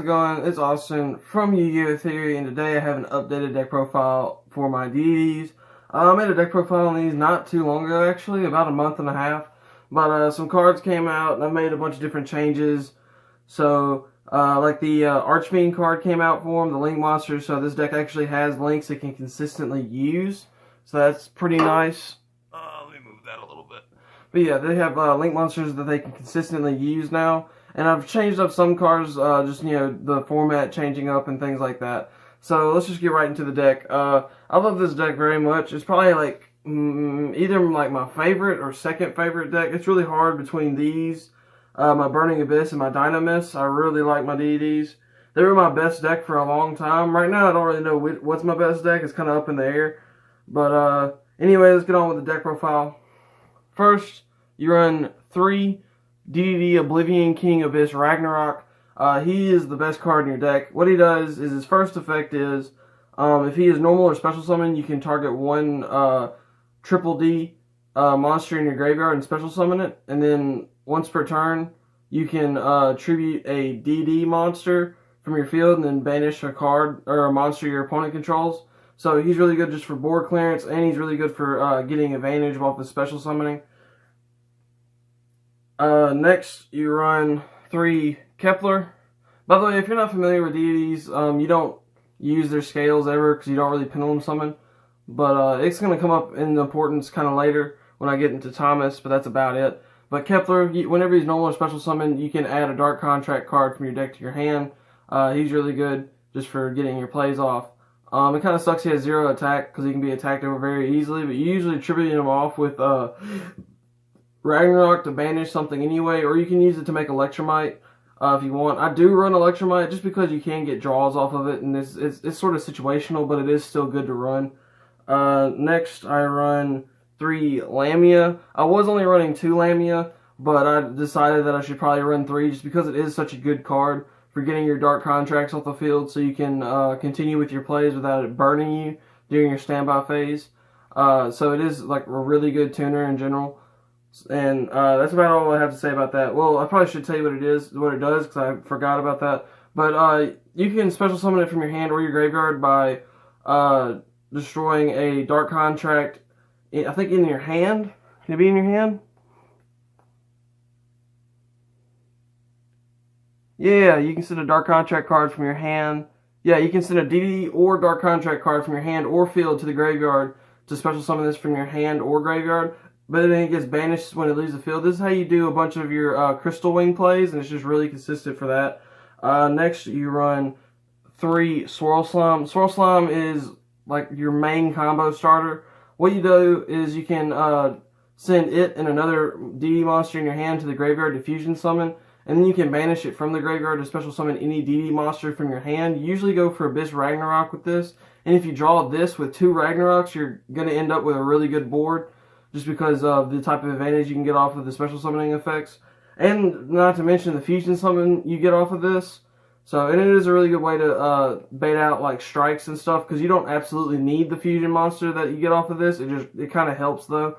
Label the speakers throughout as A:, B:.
A: it going? It's Austin from Yu-Gi-Oh! Theory, and today I have an updated deck profile for my DDs. I made a deck profile on these not too long ago, actually, about a month and a half. But some cards came out, and I made a bunch of different changes. So, like the Archfiend card came out for them, the Link Monster, so this deck actually has links it can consistently use. So that's pretty nice. Let me move that a little bit. But yeah, they have Link Monsters that they can consistently use now. And I've changed up some cards, just, the format changing up and things like that. So let's just get right into the deck. I love this deck very much. It's probably like either like my favorite or second favorite deck. It's really hard between these, my Burning Abyss and my Dynamis. I really like my DDs. They were my best deck for a long time. Right now I don't really know what's my best deck. It's kind of up in the air. But anyway, let's get on with the deck profile. First, you run 3 DDD Oblivion King Abyss Ragnarok. He is the best card in your deck. What he does is his first effect is, if he is normal or special summon, you can target one triple D monster in your graveyard and special summon it. And then once per turn, you can tribute a DD monster from your field and then banish a card or a monster your opponent controls. So he's really good just for board clearance, and he's really good for getting advantage off the special summoning. Next, you run 3 Kepler. By the way, if you're not familiar with deities, you don't use their scales ever because you don't really pendulum summon. But it's going to come up in importance kind of later when I get into Thomas, but that's about it. But Kepler, whenever he's normal or special summon, you can add a Dark Contract card from your deck to your hand. He's really good just for getting your plays off. It kind of sucks he has 0 attack because he can be attacked over very easily, but you usually tribute him off with Ragnarok to banish something anyway, or you can use it to make Electromite if you want. I do run Electromite just because you can get draws off of it, and it's sort of situational, but it is still good to run. Next, I run 3 Lamia. I was only running 2 Lamia, but I decided that I should probably run 3 just because it is such a good card for getting your Dark Contracts off the field so you can continue with your plays without it burning you during your standby phase. So it is like a really good tuner in general. And that's about all I have to say about that. Well, I probably should tell you what it does, because I forgot about that. But you can special summon it from your hand or your graveyard by destroying a Dark Contract, I think in your hand. Can it be in your hand? Yeah, you can send a Dark Contract card from your hand. Yeah, you can send a DD or Dark Contract card from your hand or field to the graveyard to special summon this from your hand or graveyard. But then it gets banished when it leaves the field. This is how you do a bunch of your Crystal Wing plays, and it's just really consistent for that. Next, you run 3 Swirl Slime. Swirl Slime is like your main combo starter. What you do is you can send it and another DD monster in your hand to the graveyard to fusion summon, and then you can banish it from the graveyard to special summon any DD monster from your hand. You usually go for Abyss Ragnarok with this, and if you draw this with 2 Ragnaroks, you're going to end up with a really good board, just because of the type of advantage you can get off of the special summoning effects. And not to mention the fusion summon you get off of this. So, and it is a really good way to bait out like strikes and stuff, because you don't absolutely need the fusion monster that you get off of this. It kind of helps though.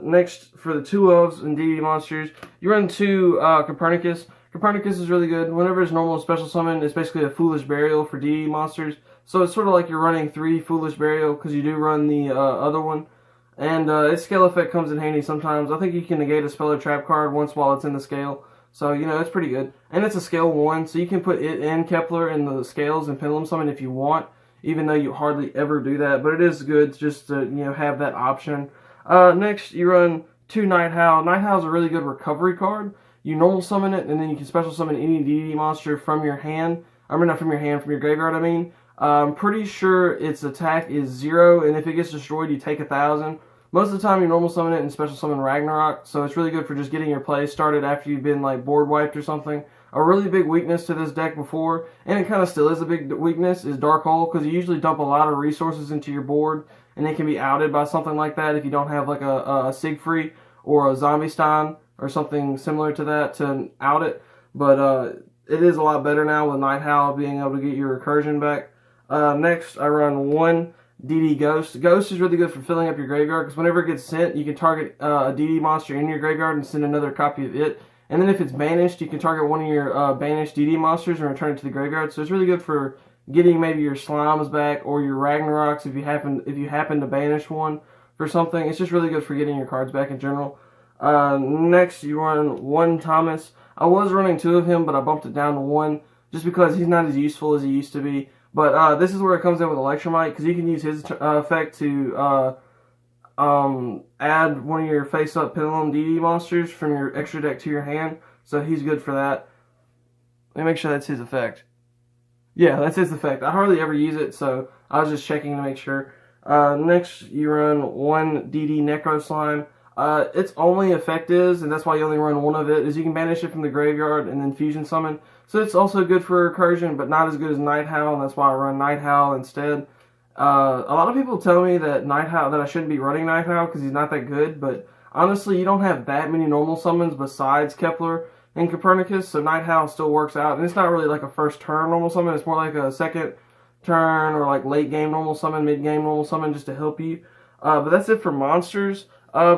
A: Next, for the 2 elves and DD monsters, you run 2 Copernicus. Copernicus is really good. Whenever it's normal special summon, it's basically a Foolish Burial for DD monsters. So it's sort of like you're running 3 Foolish Burial, because you do run the other one. And its scale effect comes in handy sometimes. I think you can negate a spell or trap card once while it's in the scale. So, it's pretty good. And it's a scale 1, so you can put it and Kepler in the scales and pendulum summon if you want, even though you hardly ever do that. But it is good just to, have that option. Next, you run 2 Night Howl. Night Howl is a really good recovery card. You normal summon it, and then you can special summon any DD monster from your hand. I mean, not from your hand, from your graveyard, I mean. I'm pretty sure its attack is 0, and if it gets destroyed, you take 1,000. Most of the time, you normal summon it and special summon Ragnarok, so it's really good for just getting your play started after you've been like board wiped or something. A really big weakness to this deck before, and it kind of still is a big weakness, is Dark Hole, because you usually dump a lot of resources into your board, and it can be outed by something like that if you don't have like a Siegfried or a Zombie Stein or something similar to that to out it. But it is a lot better now with Night Howl being able to get your recursion back. Next, I run 1 DD Ghost. Ghost is really good for filling up your graveyard, because whenever it gets sent, you can target a DD monster in your graveyard and send another copy of it And then if it's banished, you can target one of your banished DD monsters and return it to the graveyard. So it's really good for getting maybe your Slimes back or your Ragnaroks if you happen to banish one for something. It's just really good for getting your cards back in general. Next, you run 1 Thomas. I was running 2 of him, but I bumped it down to 1 just because he's not as useful as he used to be. But this is where it comes in with Electromite, because you can use his effect to add one of your face-up Pendulum DD monsters from your extra deck to your hand. So he's good for that. Let me make sure that's his effect. Yeah, that's his effect. I hardly ever use it, so I was just checking to make sure. Next, you run 1 DD Necro Slime. Its only effect is, and that's why you only run 1 of it, is you can banish it from the graveyard and then fusion summon. So it's also good for recursion, but not as good as Night Howl, and that's why I run Night Howl instead. A lot of people tell me that I shouldn't be running Night Howl because he's not that good, but honestly, you don't have that many normal summons besides Kepler and Copernicus, so Night Howl still works out. And it's not really like a first turn normal summon, it's more like a second turn or like late game normal summon, mid game normal summon just to help you. But that's it for monsters.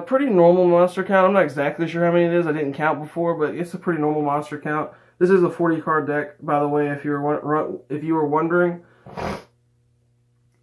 A: Pretty normal monster count. I'm not exactly sure how many it is. I didn't count before, but it's a pretty normal monster count. This is a 40 card deck, by the way, if you were wondering.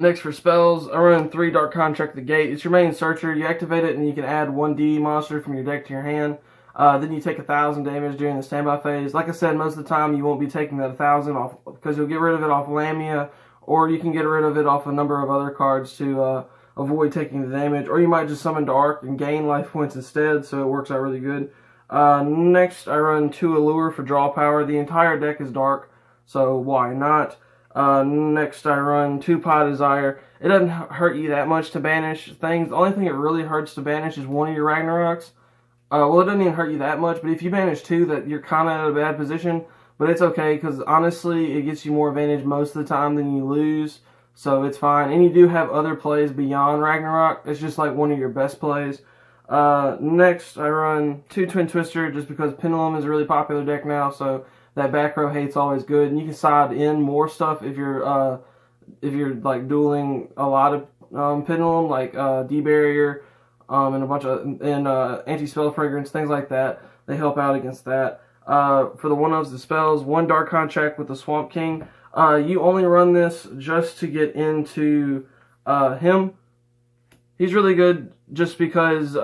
A: Next for spells, I run 3 Dark Contract the Gate. It's your main searcher. You activate it and you can add 1 DD monster from your deck to your hand. Then you take 1,000 damage during the standby phase. Like I said, most of the time you won't be taking that 1,000 off because you'll get rid of it off Lamia, or you can get rid of it off a number of other cards to avoid taking the damage, or you might just summon Dark and gain life points instead, so it works out really good. Next, I run 2 Allure for draw power. The entire deck is Dark, so why not? Next, I run 2 Pie Desire. It doesn't hurt you that much to banish things. The only thing it really hurts to banish is one of your Ragnaroks. Well, it doesn't even hurt you that much, but if you banish 2, that you're kind of at a bad position. But it's okay, because honestly, it gets you more advantage most of the time than you lose. So it's fine. And you do have other plays beyond Ragnarok. It's just like one of your best plays. Next, I run 2 Twin Twister just because Pendulum is a really popular deck now. So that back row hate's always good. And you can side in more stuff if you're like dueling a lot of Pendulum, like D-Barrier and a bunch of Anti-Spell Fragrance, things like that. They help out against that. For the 1-ofs, the spells, 1 Dark Contract with the Swamp King. You only run this just to get into him. He's really good just because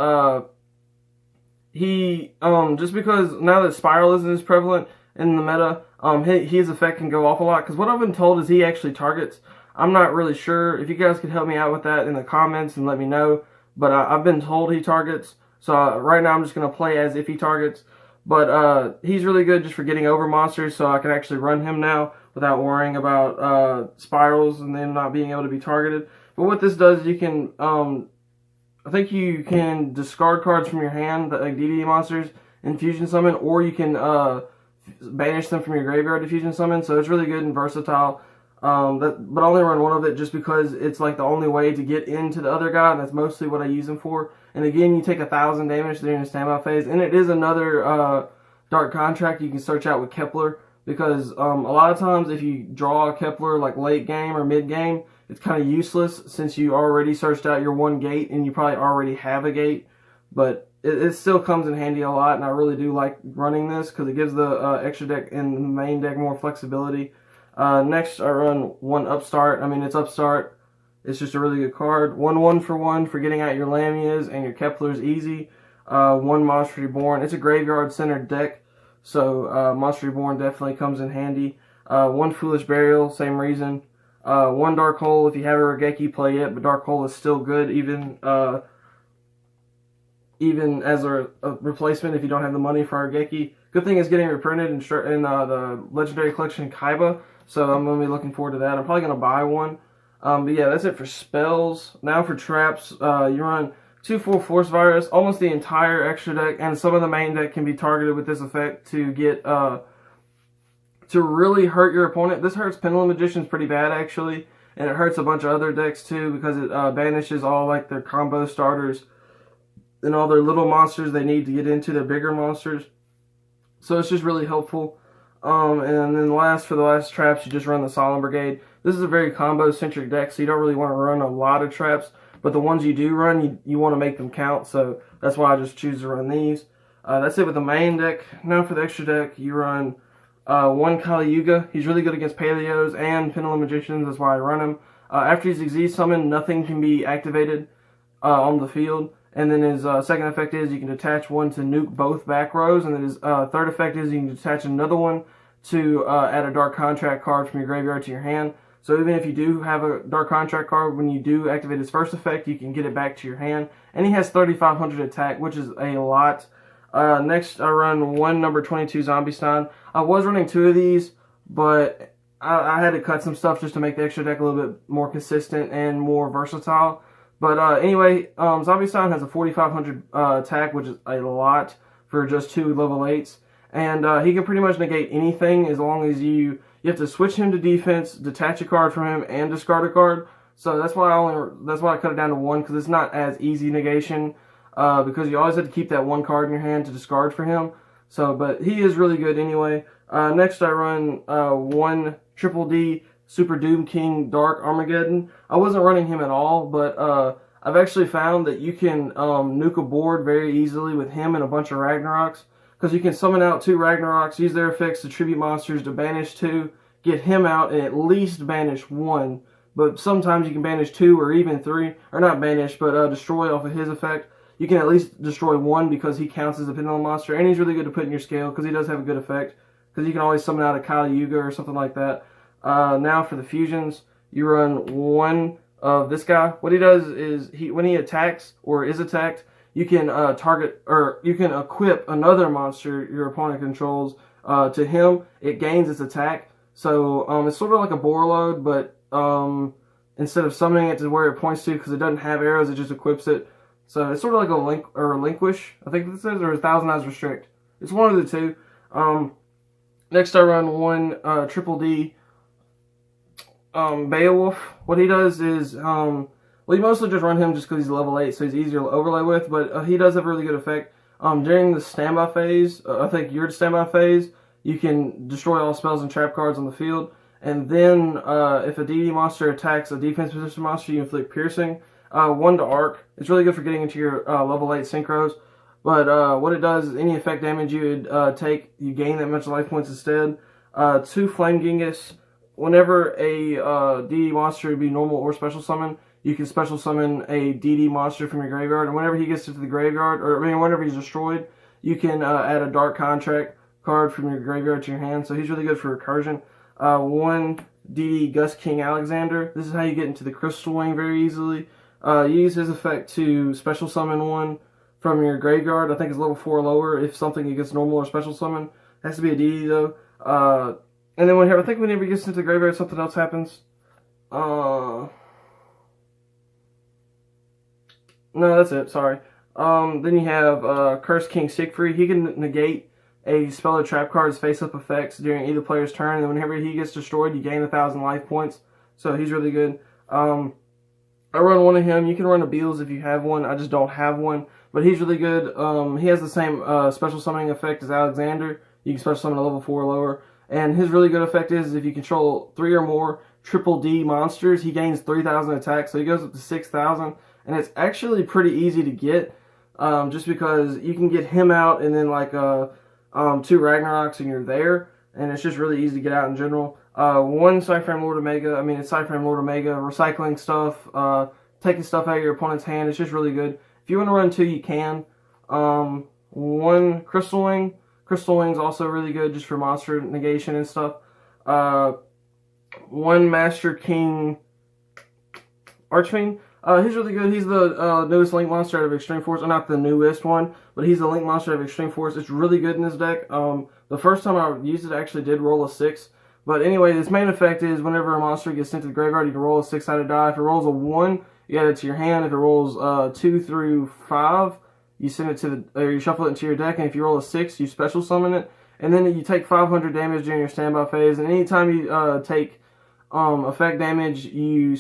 A: just because now that Spiral isn't as prevalent in the meta, his effect can go off a lot. Because what I've been told is he actually targets. I'm not really sure. If you guys could help me out with that in the comments and let me know. But I've been told he targets. So right now I'm just going to play as if he targets. But he's really good just for getting over monsters, so I can actually run him now without worrying about spirals and them not being able to be targeted. But what this does, you can, I think you can discard cards from your hand, like DD monsters, and fusion summon, or you can banish them from your graveyard to fusion summon, so it's really good and versatile. But I only run 1 of it just because it's like the only way to get into the other guy, and that's mostly what I use him for. And again, you take 1,000 damage during the standby phase, and it is another Dark Contract you can search out with Kepler, because a lot of times if you draw a Kepler like late game or mid game, it's kind of useless since you already searched out your 1 gate and you probably already have a gate. But it still comes in handy a lot, and I really do like running this because it gives the extra deck and the main deck more flexibility. Next, I run 1 Upstart. I mean, it's Upstart. It's just a really good card. 1 for 1 for getting out your Lamias and your Keplers easy. 1 Monster Reborn. It's a graveyard-centered deck, so Monster Reborn definitely comes in handy. 1 Foolish Burial, same reason. 1 Dark Hole. If you have a Regeki, play it, but Dark Hole is still good, even as a replacement if you don't have the money for Regeki. Good thing is getting reprinted in the Legendary Collection Kaiba, so I'm going to be looking forward to that. I'm probably going to buy one. But yeah, that's it for spells. Now for traps, you run 2 full Force Virus. Almost the entire extra deck and some of the main deck can be targeted with this effect to get to really hurt your opponent. This hurts Pendulum Magicians pretty bad actually, and it hurts a bunch of other decks too because it banishes all like their combo starters and all their little monsters they need to get into their bigger monsters. So it's just really helpful. And then for the last traps, you just run the Solemn Brigade. This is a very combo-centric deck, so you don't really want to run a lot of traps. But the ones you do run, you want to make them count, so that's why I just choose to run these. That's it with the main deck. Now for the extra deck, you run one Kali Yuga. He's really good against Paleos and Pendulum Magicians. That's why I run him. After he's Xyz summoned, nothing can be activated on the field. And then his second effect is you can detach one to nuke both back rows. And then his third effect is you can detach another one to add a Dark Contract card from your graveyard to your hand. So even if you do have a Dark Contract card, when you do activate his first effect, you can get it back to your hand. And he has 3,500 attack, which is a lot. Next, I run one number 22 Zombie Stein. I was running two of these, but I had to cut some stuff just to make the extra deck a little bit more consistent and more versatile. But anyway, Zombie Stein has a 4,500 attack, which is a lot for just two level 8s. And he can pretty much negate anything as long as you have to switch him to defense, detach a card from him, and discard a card. So that's why I cut it down to one, because it's not as easy negation, because you always have to keep that one card in your hand to discard for him. So, but he is really good anyway. Next I run one Triple D Super Doom King Dark Armageddon. I wasn't running him at all, but I've actually found that you can nuke a board very easily with him and a bunch of Ragnaroks. Because you can summon out 2 Ragnaroks, use their effects to tribute monsters to banish 2, get him out, and at least banish 1. But sometimes you can banish 2 or even 3, or not banish, but destroy off of his effect. You can at least destroy 1 because he counts as a pendulum monster, and he's really good to put in your scale because he does have a good effect. Because you can always summon out a Kali Yuga or something like that. Now for the fusions, you run one of this guy. What he does is, when he attacks or is attacked, you can target, or you can equip another monster your opponent controls to him. It gains its attack. So it's sort of like a Borreload, but instead of summoning it to where it points to, because it doesn't have arrows, it just equips it. So it's sort of like a Relinquish, I think this is, or a Thousand Eyes Restrict. It's one of the two. Next I run one Triple D Beowulf. What he does is, well, you mostly just run him just because he's level 8, so he's easier to overlay with, but he does have a really good effect. During the standby phase, I think your standby phase, you can destroy all spells and trap cards on the field, and then if a DD monster attacks a defense position monster, you inflict piercing. 1 to arc. It's really good for getting into your level 8 synchros, but what it does is any effect damage you would take, you gain that much life points instead. 2 Flame Genghis. Whenever a DD monster would be normal or special summon, you can special summon a DD monster from your graveyard, and whenever he gets to the graveyard, or whenever he's destroyed, you can add a Dark Contract card from your graveyard to your hand, so he's really good for recursion. 1 DD Gus King Alexander. This is how you get into the Crystal Wing very easily. You use his effect to special summon one from your graveyard. I think it's level 4 or lower if something gets normal or special summon. It has to be a DD though. And then whenever he gets into the graveyard, something else happens. No, that's it, sorry. Then you have Curse King Siegfried. He can negate a spell or trap card's face-up effects during either player's turn, and whenever he gets destroyed, you gain 1,000 life points. So he's really good. I run one of him. You can run a Beals if you have one. I just don't have one, but he's really good. He has the same special summoning effect as Alexander. You can special summon a level 4 or lower. And his really good effect is if you control 3 or more Triple D monsters, he gains 3,000 attack, so he goes up to 6,000. And it's actually pretty easy to get, just because you can get him out and then like 2 Ragnaroks and you're there. And it's just really easy to get out in general. 1 Cyframe Lord Omega. I mean, it's Cyframe Lord Omega, recycling stuff, taking stuff out of your opponent's hand. It's just really good. If you want to run 2, you can. 1 Crystal Wing. Crystal Wing's also really good just for monster negation and stuff. 1 Master King Archfiend. He's really good. He's the newest Link monster out of Extreme Force. Or not the newest one, but he's the Link monster out of Extreme Force. It's really good in this deck. The first time I used it, I actually did roll a 6. But anyway, this main effect is whenever a monster gets sent to the graveyard, you can roll a 6-sided die. If it rolls a 1, you add it to your hand. If it rolls 2 through 5, you send it to you shuffle it into your deck. And if you roll a 6, you special summon it. And then you take 500 damage during your standby phase. And anytime you take effect damage, you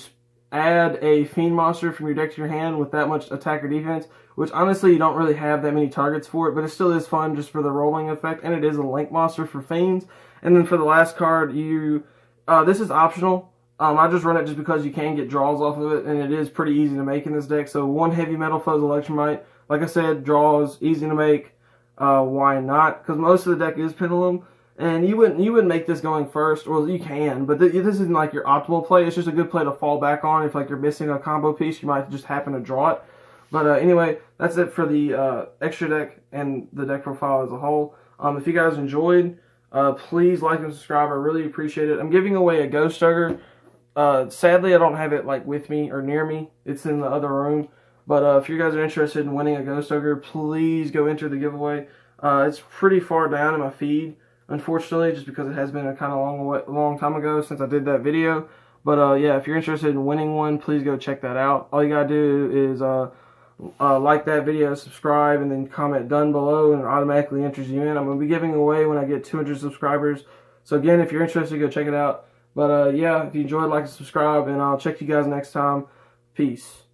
A: add a Fiend monster from your deck to your hand with that much attack or defense, which honestly you don't really have that many targets for it, but it still is fun just for the rolling effect, and it is a Link monster for Fiends. And then for the last card, this is optional. I just run it just because you can get draws off of it, and it is pretty easy to make in this deck. So 1 Heavy Metal Foes Electromite, like I said, draws, easy to make. why not? Because most of the deck is Pendulum, and you wouldn't make this going first, or you can, but this isn't like your optimal play. It's just a good play to fall back on if like you're missing a combo piece. You might just happen to draw it. But anyway, that's it for the extra deck and the deck profile as a whole. If you guys enjoyed, please like and subscribe. I really appreciate it. I'm giving away a Ghost Ogre. Sadly, I don't have it like with me or near me. It's in the other room. But if you guys are interested in winning a Ghost Ogre, please go enter the giveaway. It's pretty far down in my feed, unfortunately, just because it has been a kind of long time ago since I did that video. But yeah, if you're interested in winning one, please go check that out. All you gotta do is like that video, subscribe, and then comment done below, and it automatically enters you in. I'm going to be giving away when I get 200 subscribers. So again, if you're interested, go check it out. But yeah, if you enjoyed, like and subscribe, and I'll check you guys next time. Peace.